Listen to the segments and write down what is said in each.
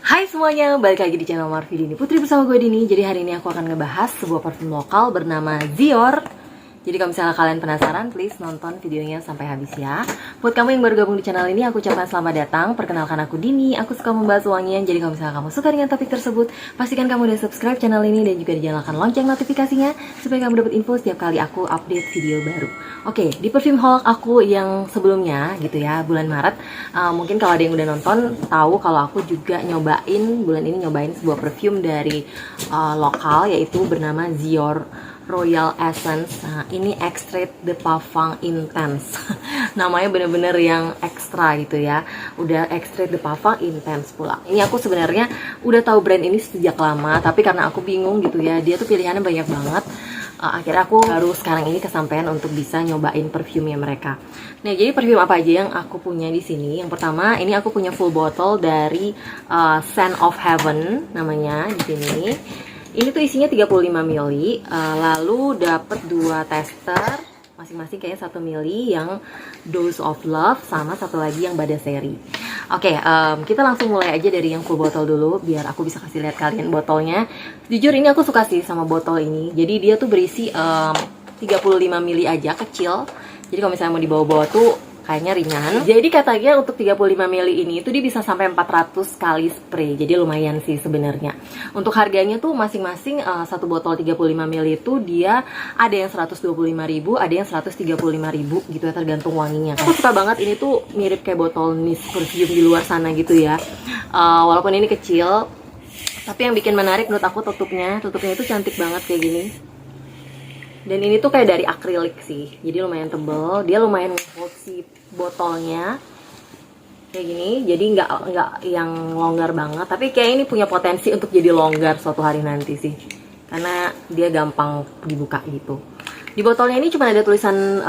Hai semuanya, balik lagi di channel Marvi Dini Putri bersama gue Dini. Jadi hari ini aku akan ngebahas sebuah parfum lokal bernama Zior. Jadi kalau misalnya kalian penasaran, please nonton videonya sampai habis ya. Buat kamu yang baru gabung di channel ini, aku ucapkan selamat datang. Perkenalkan aku Dini, aku suka membahas wangian. Jadi kalau misalnya kamu suka dengan topik tersebut, pastikan kamu udah subscribe channel ini dan juga dinyalakan lonceng notifikasinya supaya kamu dapat info setiap kali aku update video baru. Oke, di perfume haul aku yang sebelumnya gitu ya, bulan Maret, mungkin kalau ada yang udah nonton tahu kalau aku juga bulan ini nyobain sebuah perfume dari lokal, yaitu bernama Zior Royal Essence. Nah, ini Extrait de Parfum Intense. Namanya bener-bener yang ekstra gitu ya. Udah Extrait de Parfum Intense pula. Ini aku sebenarnya udah tahu brand ini sejak lama, tapi karena aku bingung gitu ya, dia tuh pilihannya banyak banget. Akhirnya aku baru sekarang ini kesampaian untuk bisa nyobain perfumenya mereka. Nah, jadi parfum apa aja yang aku punya di sini? Yang pertama, ini aku punya full bottle dari Scent of Heaven namanya di sini. Ini tuh isinya 35 ml, lalu dapat 2 tester, masing-masing kayaknya 1 ml yang Dose of Love, sama satu lagi yang Bada Seri. Oke, kita langsung mulai aja dari yang full bottle dulu, biar aku bisa kasih lihat kalian botolnya. Jujur ini aku suka sih sama botol ini, jadi dia tuh berisi 35 ml aja, kecil. Jadi kalau misalnya mau dibawa-bawa tuh kayaknya ringan. Jadi katanya untuk 35 ml ini itu dia bisa sampai 400 kali spray. Jadi lumayan sih sebenarnya. Untuk harganya tuh masing-masing satu botol 35 ml itu dia ada yang 125.000, ada yang 135.000 gitu ya, tergantung wanginya. Aku suka banget, ini tuh mirip kayak botol Nice perfume di luar sana gitu ya. Walaupun ini kecil, tapi yang bikin menarik menurut aku tutupnya itu cantik banget kayak gini. Dan ini tuh kayak dari akrilik sih, jadi lumayan tebel. Dia lumayan nge-hold si botolnya kayak gini, jadi nggak yang longgar banget, tapi kayak ini punya potensi untuk jadi longgar suatu hari nanti sih, karena dia gampang dibuka gitu. Di botolnya ini cuma ada tulisan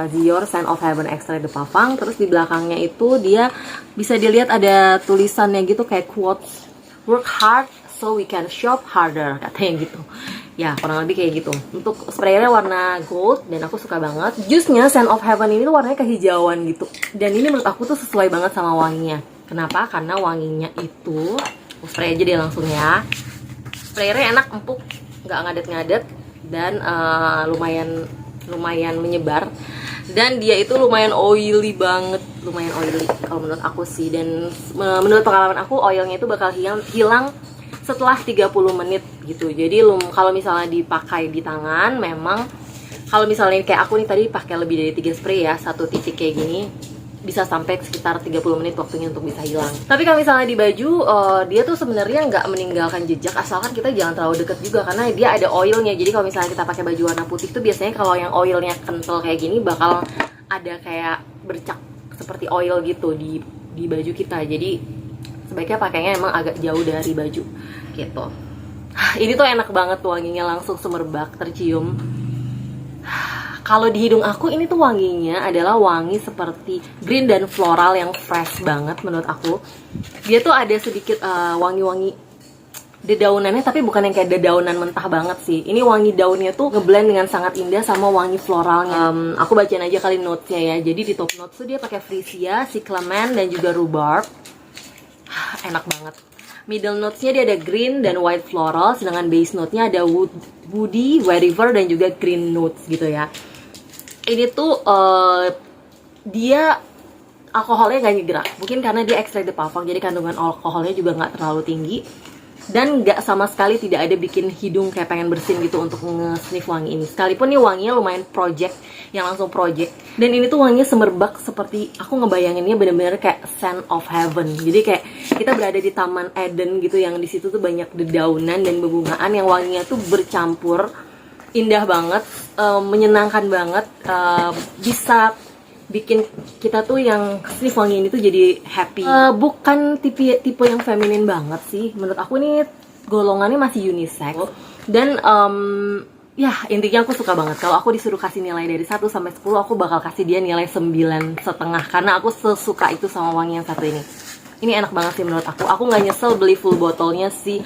Zior Scent of Heaven Extrait de Parfum. Terus di belakangnya itu dia bisa dilihat ada tulisannya gitu kayak quotes, work hard so we can shop harder, katanya gitu. Ya, kurang lebih kayak gitu. Untuk sprayernya warna gold dan aku suka banget. Jusnya Scent of Heaven ini tuh warnanya kehijauan gitu. Dan ini menurut aku tuh sesuai banget sama wanginya. Kenapa? Karena wanginya itu, aku spray aja deh langsung ya. Sprayernya enak, empuk, nggak ngadet-ngadet, dan lumayan menyebar. Dan dia itu lumayan oily banget, lumayan oily kalau menurut aku sih. Dan menurut pengalaman aku, oilnya itu bakal hilang setelah 30 menit gitu. Jadi kalau misalnya dipakai di tangan, memang kalau misalnya kayak aku nih tadi pakai lebih dari 3 spray ya, satu titik kayak gini, bisa sampai sekitar 30 menit waktunya untuk bisa hilang. Tapi kalau misalnya di baju, dia tuh sebenarnya nggak meninggalkan jejak, asalkan kita jangan terlalu deket juga, karena dia ada oilnya. Jadi kalau misalnya kita pakai baju warna putih tuh biasanya kalau yang oilnya kental kayak gini bakal ada kayak bercak seperti oil gitu di baju kita. Jadi sebaiknya pakainya emang agak jauh dari baju gitu. Ini tuh enak banget wanginya, langsung semerbak tercium. Kalau di hidung aku ini tuh wanginya adalah wangi seperti green dan floral yang fresh banget menurut aku. Dia tuh ada sedikit wangi-wangi dedaunannya, tapi bukan yang kayak dedaunan mentah banget sih. Ini wangi daunnya tuh ngeblend dengan sangat indah sama wangi floralnya. Aku bacain aja kali notesnya ya. Jadi di top notes tuh dia pakai freesia, cyclamen, dan juga rhubarb. Enak banget. Middle notesnya dia ada green dan white floral, sedangkan base note-nya ada woody, vetiver, dan juga green notes gitu ya. Ini tuh dia alkoholnya gak nyegerak, mungkin karena dia extrait de parfum, jadi kandungan alkoholnya juga gak terlalu tinggi. Dan gak sama sekali tidak ada bikin hidung kayak pengen bersin gitu untuk nge-sniff wangi ini. Sekalipun nih wanginya lumayan project, yang langsung project. Dan ini tuh wanginya semerbak, seperti aku ngebayanginnya bener-bener kayak Scent of Heaven. Jadi kayak kita berada di Taman Eden gitu, yang di situ tuh banyak dedaunan dan bebungaan yang wanginya tuh bercampur. Indah banget, menyenangkan banget, bisa bikin kita tuh yang sniff wangi ini tuh jadi happy. Bukan tipe yang feminin banget sih. Menurut aku ini golongannya masih unisex. Dan ya intinya aku suka banget. Kalau aku disuruh kasih nilai dari 1 sampai 10, aku bakal kasih dia nilai 9,5, karena aku sesuka itu sama wangi yang satu ini. Ini enak banget sih menurut aku. Aku nggak nyesel beli full botolnya si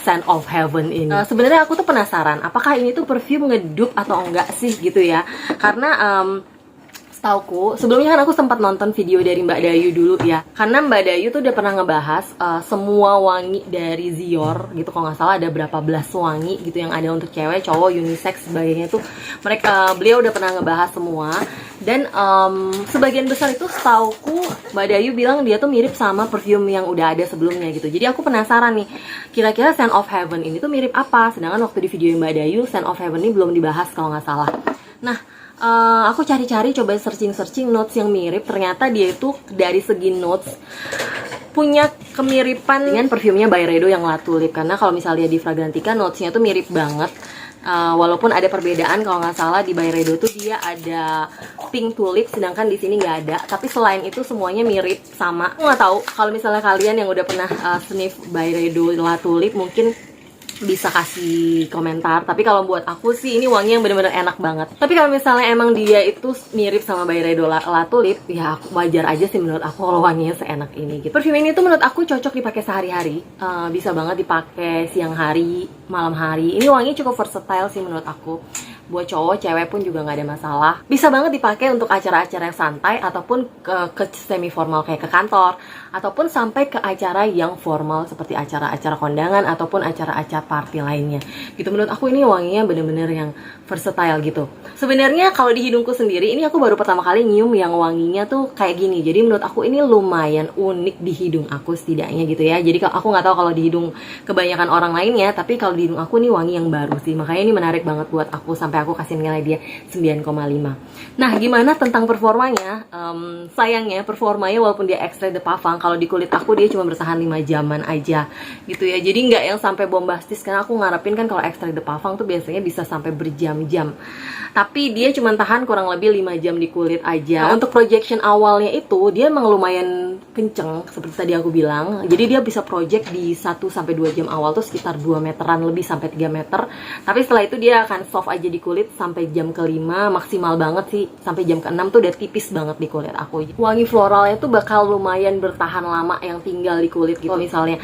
Scent of Heaven ini. Sebenarnya aku tuh penasaran, apakah ini tuh perfume ngedup atau enggak sih gitu ya. Karena Setauku, sebelumnya kan aku sempat nonton video dari Mbak Dayu dulu ya. Karena Mbak Dayu tuh udah pernah ngebahas semua wangi dari Zior gitu. Kalau nggak salah ada berapa belas wangi gitu yang ada untuk cewek, cowok, unisex, sebagainya tuh. Beliau udah pernah ngebahas semua. Dan sebagian besar itu setauku Mbak Dayu bilang dia tuh mirip sama perfume yang udah ada sebelumnya gitu. Jadi aku penasaran nih, kira-kira Scent of Heaven ini tuh mirip apa? Sedangkan waktu di video Mbak Dayu, Scent of Heaven ini belum dibahas kalau nggak salah. Nah, aku cari-cari, coba searching notes yang mirip. Ternyata dia itu dari segi notes punya kemiripan dengan perfumenya Byredo yang La Tulip. Karena kalau misalnya di Fragrantica notesnya tuh mirip banget. Walaupun ada perbedaan, kalau nggak salah di Byredo tuh dia ada pink tulip, sedangkan di sini nggak ada. Tapi selain itu semuanya mirip sama. Aku nggak tahu kalau misalnya kalian yang udah pernah sniff Byredo La Tulip mungkin bisa kasih komentar. Tapi kalau buat aku sih ini wangi yang bener-bener enak banget. Tapi kalau misalnya emang dia itu mirip sama Byredo La Tulip, ya aku wajar aja sih menurut aku kalau wanginya seenak ini gitu. Perfume ini tuh menurut aku cocok dipakai sehari-hari. Bisa banget dipakai siang hari, malam hari. Ini wanginya cukup versatile sih menurut aku. Buat cowok, cewek pun juga nggak ada masalah. Bisa banget dipakai untuk acara-acara yang santai ataupun ke semi formal kayak ke kantor, ataupun sampai ke acara yang formal seperti acara-acara kondangan ataupun acara-acara party lainnya. Gitu, menurut aku ini wanginya bener-bener yang versatile gitu. Sebenarnya kalau di hidungku sendiri, ini aku baru pertama kali nyium yang wanginya tuh kayak gini. Jadi menurut aku ini lumayan unik di hidung aku setidaknya gitu ya. Jadi aku nggak tahu kalau di hidung kebanyakan orang lainnya, tapi kalau di hidung aku ini wangi yang baru sih. Makanya ini menarik banget buat aku, sampai aku kasih nilai dia 9,5. Nah, gimana tentang performanya? Sayangnya performanya walaupun dia extrait de parfum, kalau di kulit aku dia cuma bertahan 5 jaman aja gitu ya. Jadi nggak yang sampai bombastis, karena aku ngarepin kan kalau extrait de parfum tuh biasanya bisa sampai berjam-jam. Tapi dia cuma tahan kurang lebih 5 jam di kulit aja. Nah, untuk projection awalnya itu dia emang lumayan kenceng seperti tadi aku bilang. Jadi dia bisa project di 1-2 jam awal tuh sekitar 2 meteran lebih sampai 3 meter. Tapi setelah itu dia akan soft aja di kulit sampai jam ke-5, maksimal banget sih sampai jam ke-6 tuh udah tipis banget di kulit aku. Wangi floralnya tuh bakal lumayan bertahan lama yang tinggal di kulit gitu. Misalnya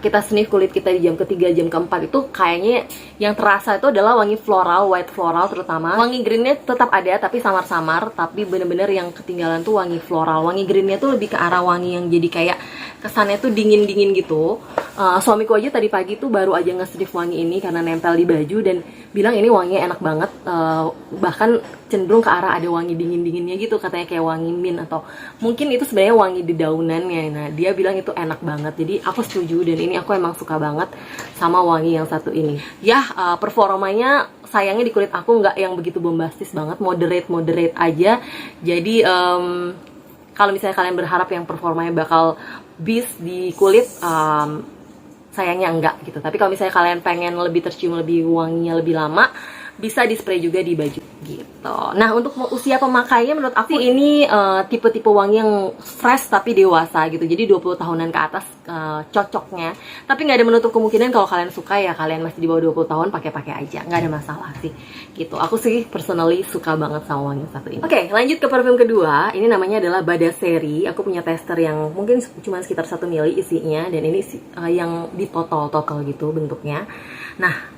kita sniff kulit kita di jam ke-3, jam ke-4 itu kayaknya yang terasa itu adalah wangi floral, white floral terutama. Wangi greennya tetap ada tapi samar-samar, tapi bener-bener yang ketinggalan tuh wangi floral. Wangi greennya tuh lebih ke arah wangi yang jadi kayak kesannya tuh dingin-dingin gitu. Suamiku aja tadi pagi tuh baru aja nge-sniff wangi ini karena nempel di baju dan bilang ini wanginya enak banget. Bahkan cenderung ke arah ada wangi dingin-dinginnya gitu, katanya kayak wangi mint atau mungkin itu sebenarnya wangi dedaunannya. Nah, dia bilang itu enak banget. Jadi aku setuju dan ini aku emang suka banget sama wangi yang satu ini. Ya, performanya sayangnya di kulit aku nggak yang begitu bombastis banget, moderate aja. Jadi kalau misalnya kalian berharap yang performanya bakal beast di kulit, sayangnya enggak gitu. Tapi kalau misalnya kalian pengen lebih tercium, lebih wanginya lebih lama, bisa di spray juga di baju gitu. Nah, untuk usia pemakainya menurut aku ini tipe-tipe wangi yang fresh tapi dewasa gitu. Jadi 20 tahunan ke atas cocoknya. Tapi nggak ada menutup kemungkinan kalau kalian suka ya kalian masih di bawah 20 tahun pakai aja. Nggak ada masalah sih gitu. Aku sih personally suka banget sama wangi yang satu ini. Oke, lanjut ke parfum kedua. Ini namanya adalah Badassery. Aku punya tester yang mungkin cuma sekitar 1 mili isinya dan ini yang di total gitu bentuknya. Nah,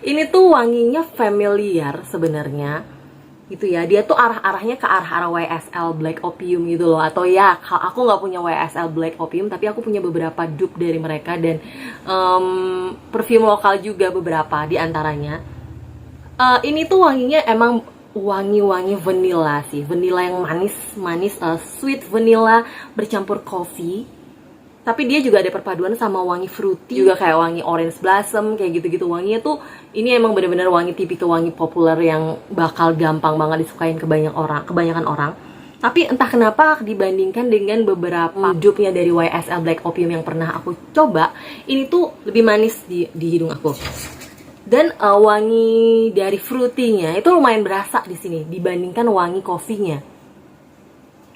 ini tuh wanginya familiar sebenarnya gitu ya. Dia tuh arahnya ke arah YSL Black Opium gitu loh. Atau ya, aku nggak punya YSL Black Opium, tapi aku punya beberapa dupe dari mereka dan perfume lokal juga beberapa di antaranya. Ini tuh wanginya emang wangi vanilla sih, vanilla yang manis, sweet vanilla bercampur coffee. Tapi dia juga ada perpaduan sama wangi fruity, juga kayak wangi orange blossom, kayak gitu-gitu. Wanginya tuh, ini emang bener-bener wangi tipikal wangi populer yang bakal gampang banget disukain kebanyakan orang. Tapi entah kenapa dibandingkan dengan beberapa dupe-nya dari YSL Black Opium yang pernah aku coba, ini tuh lebih manis di hidung aku. Dan wangi dari fruity-nya itu lumayan berasa di sini dibandingkan wangi coffee-nya.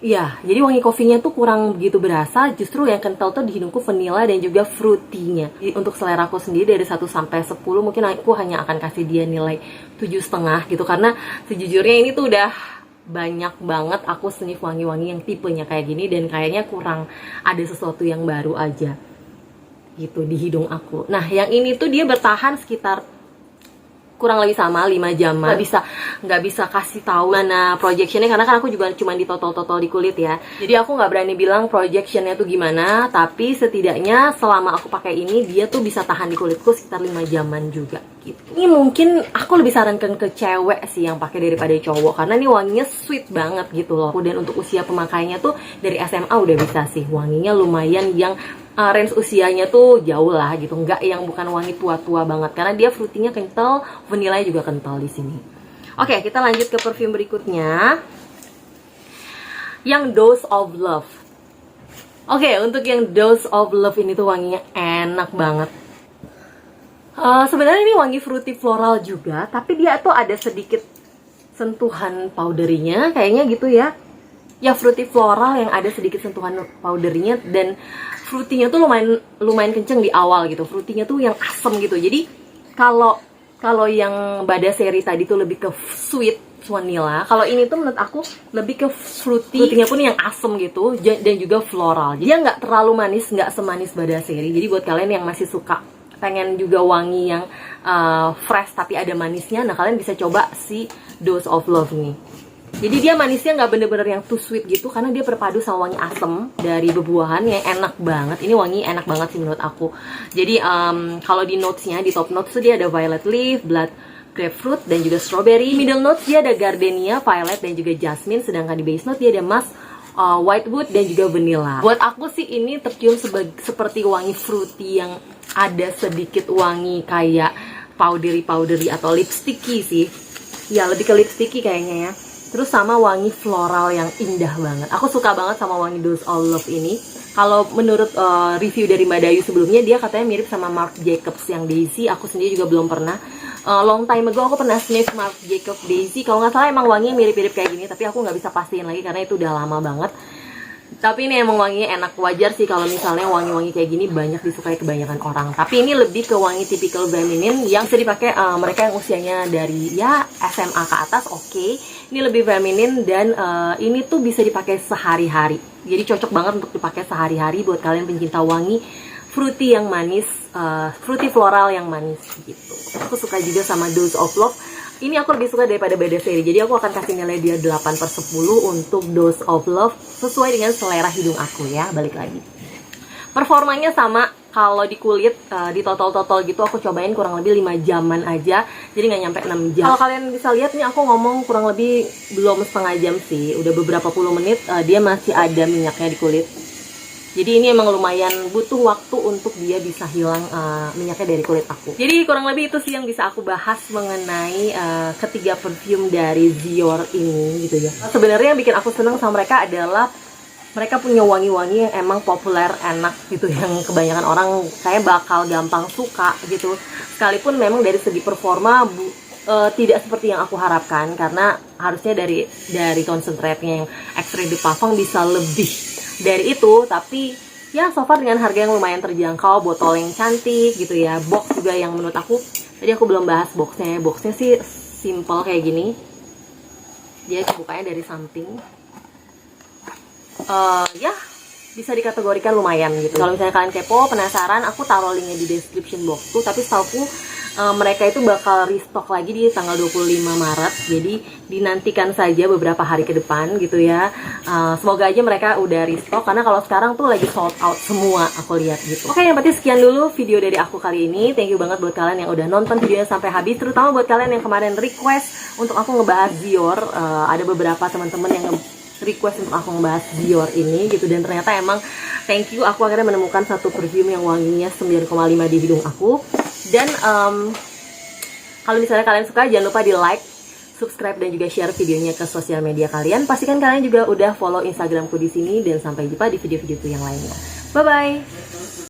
Iya, jadi wangi kopinya tuh kurang begitu berasa, justru yang kental tuh di hidungku vanilla dan juga fruity-nya. Untuk selera aku sendiri dari 1 sampai 10 mungkin aku hanya akan kasih dia nilai 7,5 gitu, karena sejujurnya ini tuh udah banyak banget aku sniff wangi-wangi yang tipenya kayak gini dan kayaknya kurang ada sesuatu yang baru aja gitu di hidung aku. Nah, yang ini tuh dia bertahan sekitar kurang lebih sama 5 jaman. Nggak bisa kasih tahu mana projectionnya karena kan aku juga cuma di totol-totol di kulit ya. Jadi aku nggak berani bilang projectionnya tuh gimana, tapi setidaknya selama aku pakai ini dia tuh bisa tahan di kulitku sekitar 5 jaman juga gitu. Ini mungkin aku lebih sarankan ke cewek sih yang pakai daripada cowok karena ini wanginya sweet banget gitu loh. Dan untuk usia pemakainya tuh dari SMA udah bisa sih, wanginya lumayan yang range usianya tuh jauh lah gitu, nggak yang bukan wangi tua-tua banget karena dia fruitingnya kental, vanilanya juga kental di sini. Oke, kita lanjut ke perfume berikutnya, yang Dose of Love. Oke, untuk yang Dose of Love ini tuh wanginya enak banget. Sebenarnya ini wangi fruity floral juga, tapi dia tuh ada sedikit sentuhan powderinya kayaknya gitu ya. Ya fruity floral yang ada sedikit sentuhan powderinya dan fruitynya tuh lumayan kenceng di awal gitu. Fruitynya tuh yang asem gitu. Jadi kalau yang Bada seri tadi tuh lebih ke sweet vanilla, kalau ini tuh menurut aku lebih ke fruity. Fruitynya pun yang asem gitu dan juga floral. Jadi dia nggak terlalu manis, nggak semanis Bada seri. Jadi buat kalian yang masih suka pengen juga wangi yang fresh tapi ada manisnya, nah kalian bisa coba si Dose of Love nih. Jadi dia manisnya nggak bener-bener yang too sweet gitu karena dia berpadu sama wangi asem dari bebuahan yang enak banget. Ini wangi enak banget sih menurut aku. Jadi kalau di notesnya, di top notes tuh dia ada violet leaf, blood grapefruit, dan juga strawberry. Middle notes dia ada gardenia, violet, dan juga jasmine. Sedangkan di base note dia ada musk, whitewood, dan juga vanilla. Buat aku sih ini tercium seperti wangi fruity yang ada sedikit wangi kayak powdery atau lipsticky sih. Ya lebih ke lipsticky kayaknya ya. Terus sama wangi floral yang indah banget. Aku suka banget sama wangi Dose of Love ini. Kalau menurut review dari Mbak Dayu sebelumnya, dia katanya mirip sama Marc Jacobs yang Daisy. Aku sendiri juga belum pernah. Long time ago aku pernah sniff Marc Jacobs Daisy. Kalau nggak salah emang wanginya mirip-mirip kayak gini, tapi aku nggak bisa pastiin lagi karena itu udah lama banget. Tapi ini emang wanginya enak, wajar sih kalau misalnya wangi-wangi kayak gini banyak disukai kebanyakan orang. Tapi ini lebih ke wangi typical feminine yang bisa dipakai mereka yang usianya dari ya SMA ke atas, oke. Ini lebih feminin dan ini tuh bisa dipakai sehari-hari. Jadi cocok banget untuk dipakai sehari-hari buat kalian pencinta wangi fruity yang manis, fruity floral yang manis gitu. Aku suka juga sama Dose of Love. Ini aku lebih suka daripada Bada seri. Jadi aku akan kasih nilai dia 8/10 untuk Dose of Love sesuai dengan selera hidung aku ya. Balik lagi. Performanya sama. Kalau di kulit, di totol-totol gitu aku cobain kurang lebih 5 jaman aja. Jadi nggak nyampe 6 jam. Kalau kalian bisa lihat nih aku ngomong kurang lebih belum setengah jam sih. Udah beberapa puluh menit dia masih ada minyaknya di kulit. Jadi ini emang lumayan butuh waktu untuk dia bisa hilang minyaknya dari kulit aku. Jadi kurang lebih itu sih yang bisa aku bahas mengenai ketiga perfume dari Dior ini gitu ya. Sebenarnya yang bikin aku seneng sama mereka adalah mereka punya wangi-wangi yang emang populer, enak gitu, yang kebanyakan orang kayak bakal gampang suka gitu. Sekalipun memang dari segi performa tidak seperti yang aku harapkan karena harusnya dari concentrate-nya yang extrait de parfum bisa lebih dari itu, tapi ya so far dengan harga yang lumayan terjangkau, botol yang cantik gitu ya, box juga yang menurut aku, tadi aku belum bahas boxnya sih simple kayak gini, dia bukanya dari samping, ya bisa dikategorikan lumayan gitu. Kalau misalnya kalian kepo, penasaran, aku taruh linknya di description box tuh, tapi setauku mereka itu bakal restock lagi di tanggal 25 Maret. Jadi dinantikan saja beberapa hari ke depan gitu ya. Semoga aja mereka udah restock karena kalau sekarang tuh lagi sold out semua aku lihat gitu. Oke, yang penting sekian dulu video dari aku kali ini. Thank you banget buat kalian yang udah nonton videonya sampai habis, terutama buat kalian yang kemarin request untuk aku ngebahas Dior. Ada beberapa teman-teman yang request untuk aku ngebahas Dior ini gitu, dan ternyata emang thank you, aku akhirnya menemukan satu perfume yang wanginya 9,5 di hidung aku. Dan kalau misalnya kalian suka, jangan lupa di like, subscribe, dan juga share videonya ke sosial media kalian. Pastikan kalian juga udah follow Instagramku di sini, dan sampai jumpa di video-videoku yang lainnya. Bye bye.